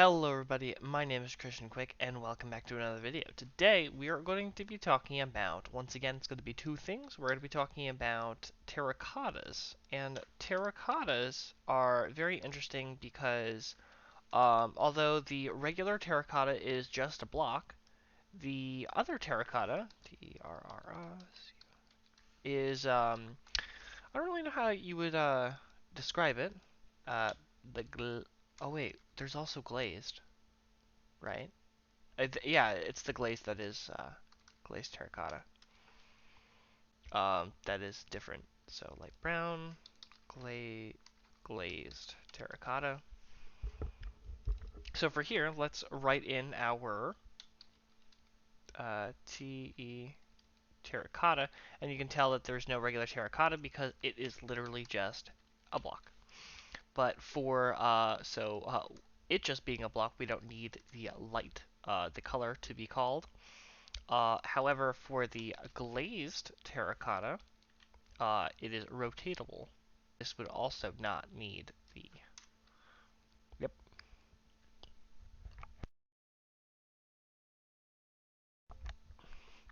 Hello everybody, my name is Christian Quick and welcome back to another video. Today we are going to be talking about, once again it's going to be two things. We're going to be talking about terracottas. And terracottas are very interesting because although the regular terracotta is just a block, the other terracotta, is, I don't really know how you would describe it. Uh, oh wait, there's also glazed, right? Yeah, it's the glaze that is glazed terracotta. That is different. So light brown, glazed terracotta. So for here, let's write in our TE terracotta, and you can tell that there's no regular terracotta because it is literally just a block. But for it just being a block, we don't need the the color to be called. However, for the glazed terracotta, it is rotatable. This would also not need the... Yep.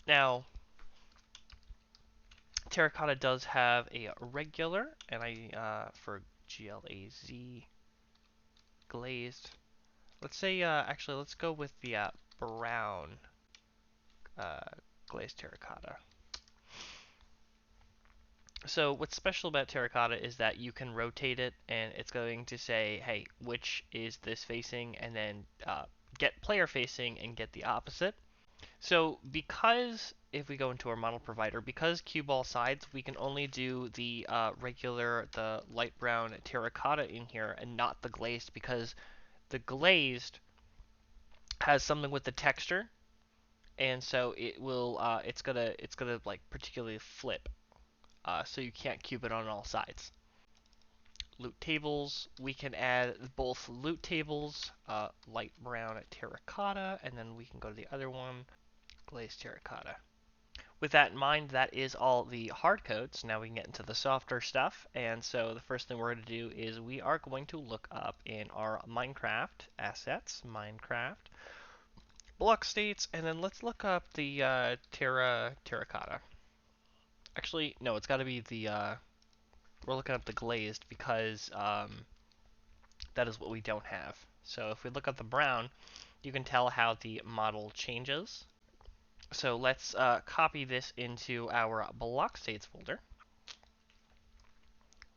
Now, terracotta does have a regular, and for GLAZ, glazed. Let's say, actually, let's go with the brown uh, glazed terracotta. So what's special about terracotta is that you can rotate it and it's going to say, hey, which is this facing, and then get player facing and get the opposite. So because if we go into our model provider, because cue ball sides, we can only do the the light brown terracotta in here and not the glazed, because the glazed has something with the texture, and so it's gonna like particularly flip, so you can't cube it on all sides. Loot tables, we can add both loot tables, light brown terracotta, and then we can go to the other one, glazed terracotta. With that in mind, that is all the hard codes. Now we can get into the softer stuff. And so the first thing we're going to do is we are going to look up in our Minecraft assets, Minecraft block states, and then let's look up the terracotta. Actually, no, it's got to be the we're looking up the glazed because that is what we don't have. So if we look up the brown, you can tell how the model changes. So let's copy this into our block states folder.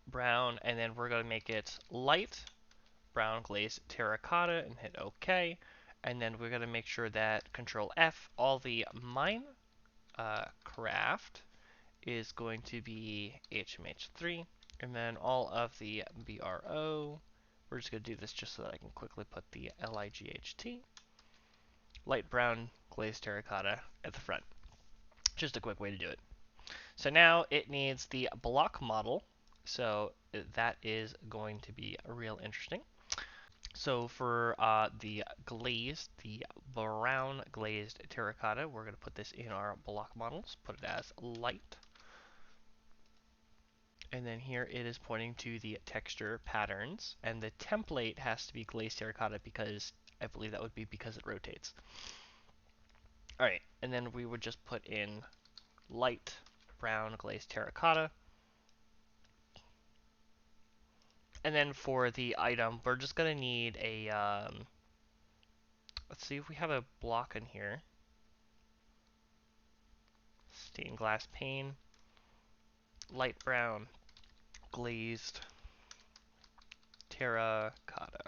Brown, and then we're going to make it light brown glazed terracotta and hit OK. And then we're going to make sure that Control F, all the craft is going to be HMH3, and then all of the BRO, we're just going to do this just so that I can quickly put the LIGHT, light brown glazed terracotta at the front. Just a quick way to do it. So now it needs the block model, so that is going to be real interesting. So for the brown glazed terracotta, we're going to put this in our block models, put it as light. And then here it is pointing to the texture patterns, and the template has to be glazed terracotta because I believe that would be because it rotates. Alright, and then we would just put in light brown glazed terracotta. And then for the item, we're just going to need a, let's see if we have a block in here. Stained glass pane, light brown glazed terracotta.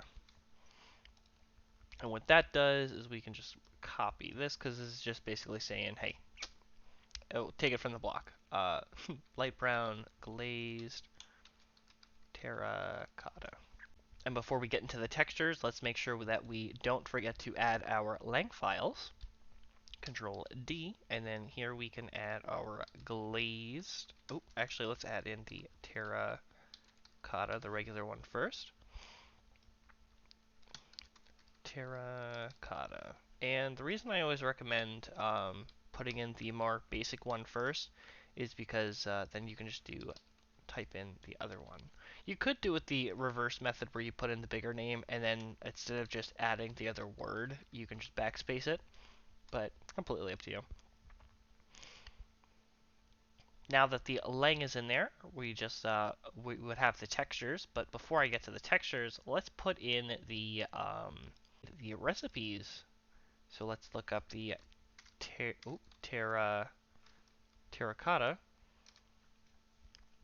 And what that does is we can just copy this, because this is just basically saying, hey, take it from the block. Light brown glazed terracotta. And before we get into the textures, let's make sure that we don't forget to add our lang files. Control D, and then here we can add our glazed. Oh, actually, let's add in the terracotta, the regular one first. Terracotta. And the reason I always recommend putting in the more basic one first is because then you can just do type in the other one. You could do it the reverse method where you put in the bigger name and then instead of just adding the other word, you can just backspace it, but completely up to you. Now that the lang is in there, we would have the textures, but before I get to the textures, let's put in the recipes. So let's look up the terracotta,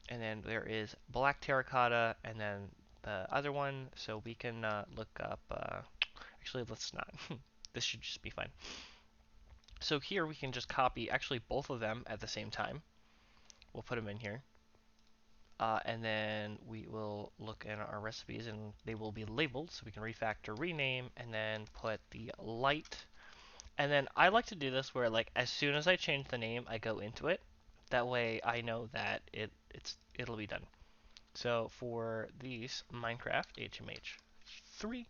and then there is black terracotta, and then the other one. So we can look up. Actually, let's not. This should just be fine. So here we can just copy actually both of them at the same time. We'll put them in here. And then we will look in our recipes and they will be labeled so we can refactor, rename, and then put the light. And then I like to do this where like as soon as I change the name, I go into it. That way I know that it'll be done. So for these Minecraft HMH3,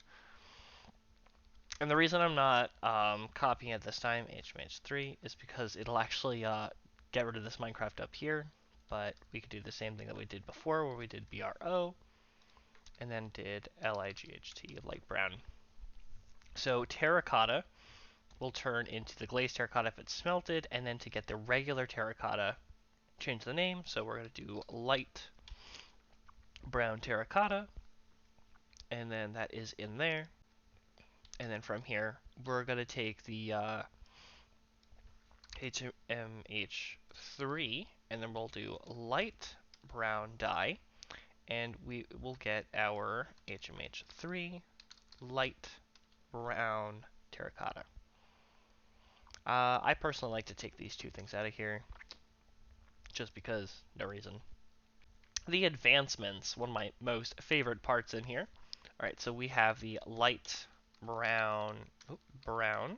and the reason I'm not copying it this time HMH3 is because it'll actually get rid of this Minecraft up here. But we could do the same thing that we did before where we did BRO and then did LIGHT, light brown. So terracotta will turn into the glazed terracotta if it's smelted, and then to get the regular terracotta, change the name. So we're going to do light brown terracotta, and then that is in there. And then from here, we're going to take the HMH3, and then we'll do light brown dye, and we will get our HMH3 light brown terracotta. I personally like to take these two things out of here, just because, no reason. The advancements, one of my most favorite parts in here. Alright, so we have the light brown, brown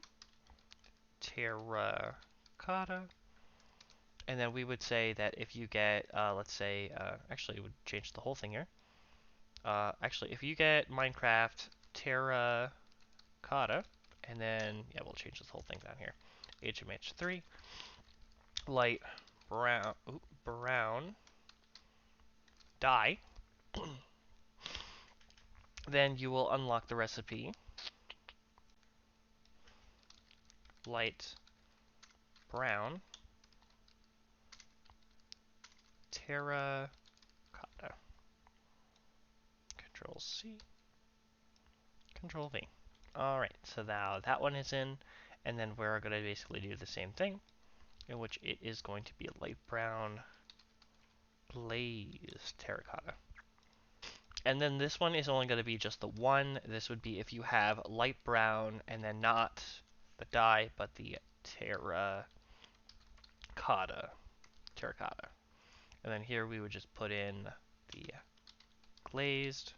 terracotta. And then we would say that if you get, let's say, actually it would change the whole thing here. Actually, if you get Minecraft terracotta, and then, yeah, we'll change this whole thing down here. HMH3, light brown dye. Then you will unlock the recipe. Light brown terracotta. Control C. Control V. Alright, so now that one is in, and then we're going to basically do the same thing, in which it is going to be a light brown glazed terracotta. And then this one is only going to be just the one. This would be if you have light brown and then not the dye, but the terracotta. And then here we would just put in the glazed,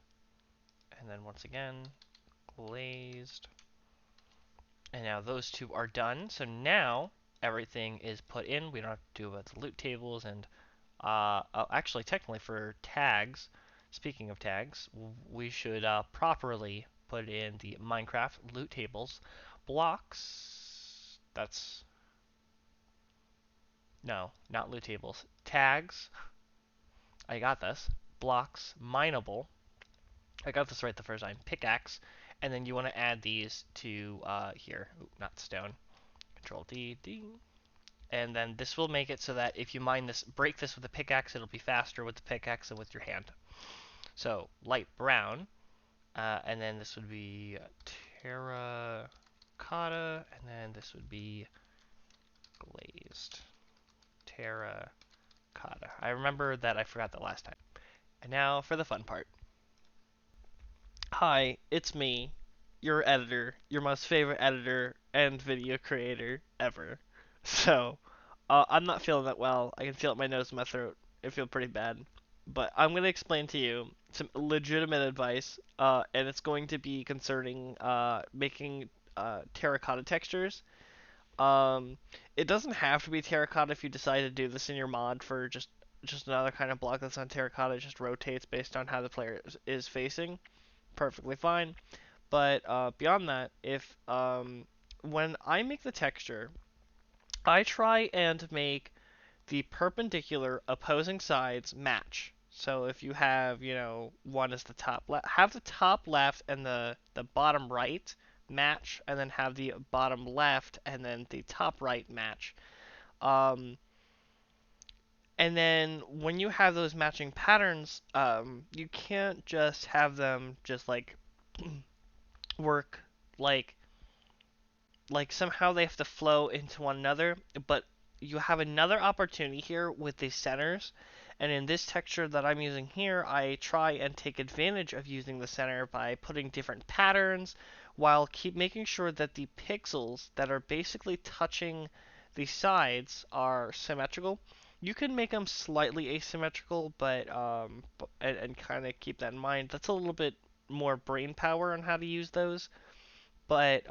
and then once again, glazed. And now those two are done. So now everything is put in. We don't have to do about the loot tables and actually technically for tags, speaking of tags, we should properly put in the Minecraft loot tables. Blocks, that's, no, not loot tables. Tags, I got this. Blocks, mineable, I got this right the first time. Pickaxe, and then you want to add these to here. Ooh, not stone. Control D, D. And then this will make it so that if you break this with a pickaxe, it'll be faster with the pickaxe than with your hand. So light brown, and then this would be terracotta, and then this would be glazed terracotta. I remember that I forgot that last time. And now for the fun part. Hi, it's me, your editor, your most favorite editor and video creator ever. So, I'm not feeling that well. I can feel it in my nose and my throat. I feel pretty bad. But I'm going to explain to you some legitimate advice, and it's going to be concerning making terracotta textures. Um, it doesn't have to be terracotta if you decide to do this in your mod for just another kind of block that's on terracotta. It just rotates based on how the player is facing. Perfectly fine. But beyond that, if when I make the texture, I try and make the perpendicular opposing sides match. So if you have, one as the top left, have the top left and the bottom right match, and then have the bottom left and then the top right match. Um, and then when you have those matching patterns, you can't just have them just like work like somehow they have to flow into one another, but you have another opportunity here with the centers. And in this texture that I'm using here, I try and take advantage of using the center by putting different patterns while keep making sure that the pixels that are basically touching the sides are symmetrical. You can make them slightly asymmetrical, but and kind of keep that in mind. That's a little bit more brain power on how to use those, but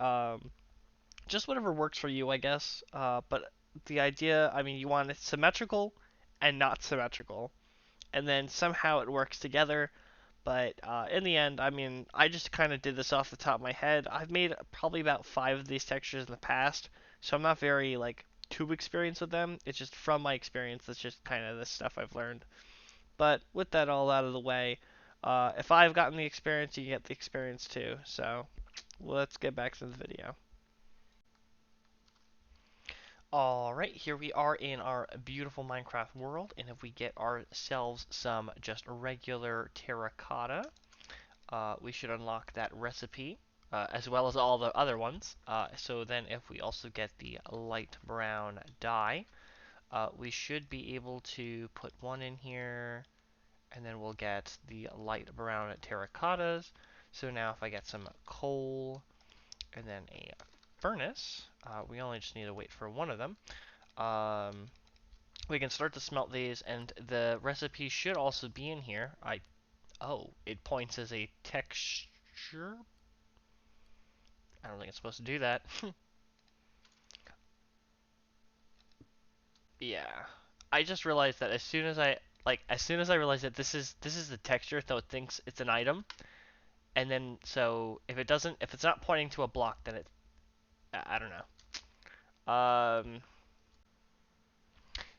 just whatever works for you, I guess. But the idea, I mean, you want it symmetrical and not symmetrical, and then somehow it works together. But in the end, I mean, I just kind of did this off the top of my head. I've made probably about 5 of these textures in the past, so I'm not very like too experienced with them. It's just from my experience. That's just kind of the stuff I've learned. But with that all out of the way, if I've gotten the experience, you get the experience too. So let's get back to the video. Alright, here we are in our beautiful Minecraft world, and if we get ourselves some just regular terracotta, we should unlock that recipe, as well as all the other ones. So then if we also get the light brown dye, we should be able to put one in here, and then we'll get the light brown terracottas. So now if I get some coal, and then a furnace, we only just need to wait for one of them. Um, we can start to smelt these, and the recipe should also be in here. It points as a texture. I don't think it's supposed to do that. Yeah, I just realized that as soon as I realized that this is the texture, so it thinks it's an item, and then so if it's not pointing to a block, then I don't know.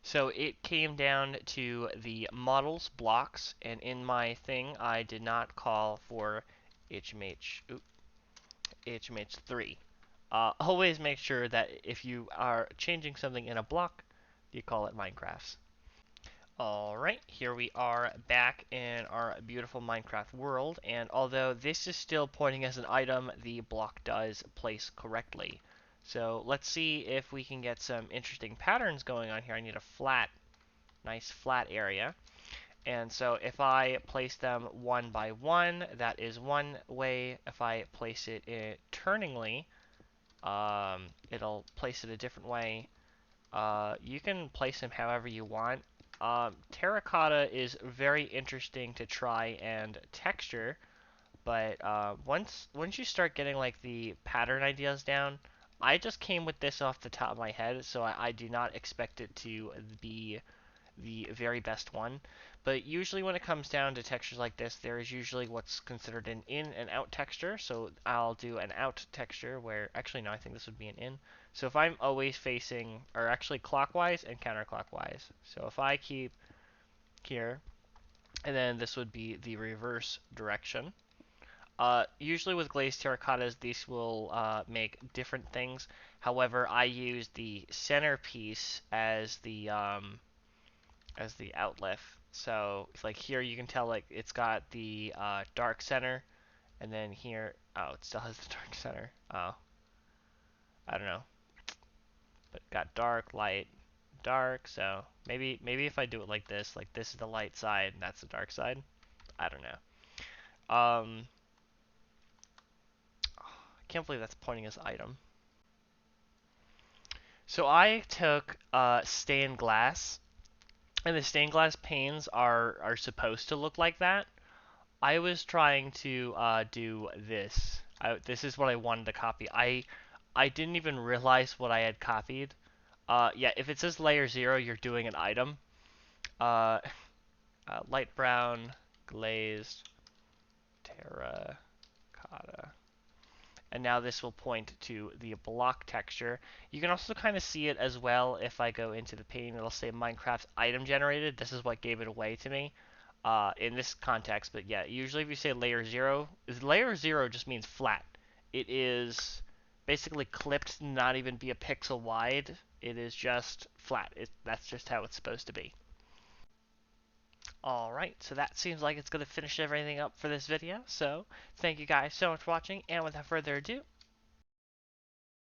So it came down to the models blocks, and in my thing, I did not call for HMH3. Always make sure that if you are changing something in a block, you call it Minecraft's. Alright, here we are back in our beautiful Minecraft world, and although this is still pointing as an item, the block does place correctly. So let's see if we can get some interesting patterns going on here. I need a nice flat area. And so if I place them one by one, that is one way. If I place it turningly, it'll place it a different way. You can place them however you want. Terracotta is very interesting to try and texture, but once you start getting like the pattern ideas down, I just came with this off the top of my head, so I do not expect it to be the very best one. But usually when it comes down to textures like this, there is usually what's considered an in and out texture. So I'll do an out texture where, actually no, I think this would be an in. So if I'm always facing, or actually clockwise and counterclockwise. So if I keep here, and then this would be the reverse direction. Usually with glazed terracottas, these will make different things. However, I use the centerpiece as the outlet. So like here you can tell like it's got the dark center, and then here, oh, it still has the dark center. Oh, I don't know, but got dark, light, dark. So maybe if I do it like this is the light side and that's the dark side. I don't know. I can't believe that's pointing as item. So I took stained glass, and the stained glass panes are supposed to look like that. I was trying to do this. This is what I wanted to copy. I didn't even realize what I had copied. Yeah, if it says layer 0, you're doing an item. Uh, light brown, glazed, terracotta. And now this will point to the block texture. You can also kind of see it as well if I go into the pane. It'll say Minecraft item generated. This is what gave it away to me. in this context, but yeah, usually if you say layer 0 just means flat. It is basically clipped, not even be a pixel wide. It is just flat. That's just how it's supposed to be. Alright, so that seems like it's going to finish everything up for this video. So, thank you guys so much for watching, and without further ado,